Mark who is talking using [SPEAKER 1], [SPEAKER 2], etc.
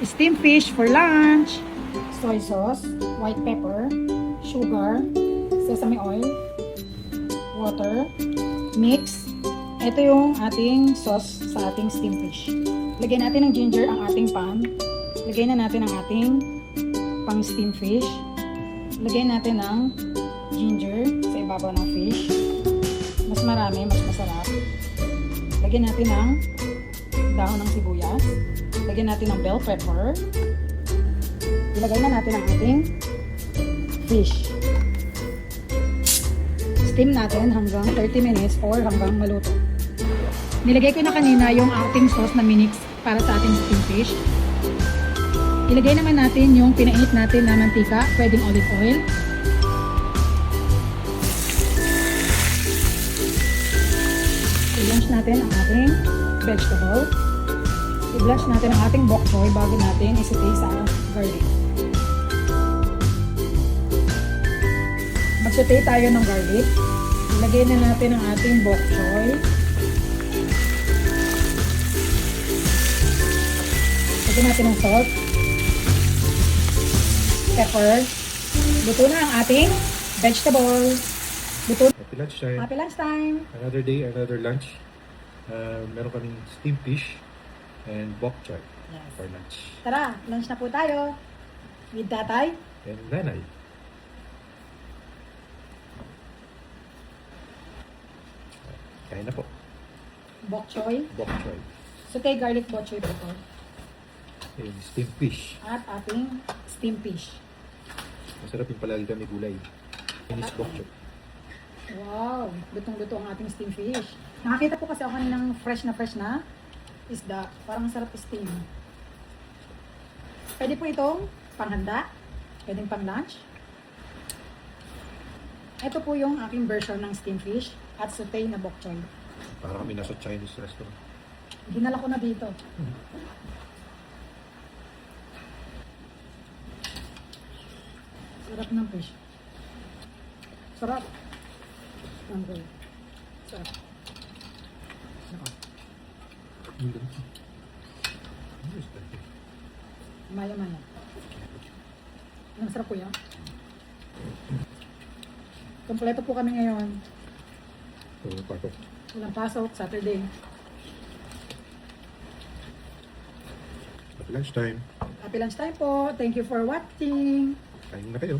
[SPEAKER 1] steamed fish for lunch. Soy sauce, white pepper, sugar, sesame oil, water, mix. Ito yung ating sauce sa ating steamed fish. Lagyan natin ng ginger ang ating pan. Lagyan na natin ang ating pang steamed fish. Lagyan natin ng ginger sa ibabaw ng fish. Mas marami, mas masarap. Lagyan natin ng dahon ng sibuyas. Lagyan natin ng bell pepper. Ilagay na natin ang ating fish. Steam natin hanggang 30 minutes or hanggang maluto. Nilagay ko na kanina yung ating sauce na minix para sa ating steamed fish. Ilagay naman natin yung pinainit natin na mantika, pwedeng olive oil. I-blanch natin ang ating vegetable. I-blanch natin ang ating bok choy bago natin isutay sa garlic. Magsutay tayo ng garlic. Ilagay na natin ang ating bok choy. Lagyan natin ng salt, pepper. Luto na ang ating vegetable. Luto.
[SPEAKER 2] Happy lunchtime.
[SPEAKER 1] Happy lunchtime.
[SPEAKER 2] Another day, another lunch. Meron kaming steamed fish and bok choy
[SPEAKER 1] Yes.
[SPEAKER 2] for lunch.
[SPEAKER 1] Tara, lunch na po tayo. With tatay.
[SPEAKER 2] And nanay. Kain na po.
[SPEAKER 1] Bok choy.
[SPEAKER 2] Bok choy.
[SPEAKER 1] Sutay garlic bok choy po ito.
[SPEAKER 2] And steamed fish.
[SPEAKER 1] At ating steamed fish.
[SPEAKER 2] Masarap yung palagi kami gulay. Chinese bok choy.
[SPEAKER 1] Wow, lutong-luto ang ating steamed fish. Nakakita po kasi ako kaninang fresh na isda. Parang sarap steam. Pwede po itong panghanda. Pwedeng pang lunch. Ito po yung aking version ng steamed fish at sauté na bok choy.
[SPEAKER 2] Para kami nasa Chinese restaurant.
[SPEAKER 1] Dinala ko na dito. Sarap ng fish. Sarap. Okay. Sarap. Maya-maya. Ang sarap po yan. Kompleto po kami ngayon.
[SPEAKER 2] So, pasok.
[SPEAKER 1] Walang pasok, Saturday.
[SPEAKER 2] Happy lunchtime.
[SPEAKER 1] Happy lunchtime po. Thank you for watching.
[SPEAKER 2] Kain na kayo.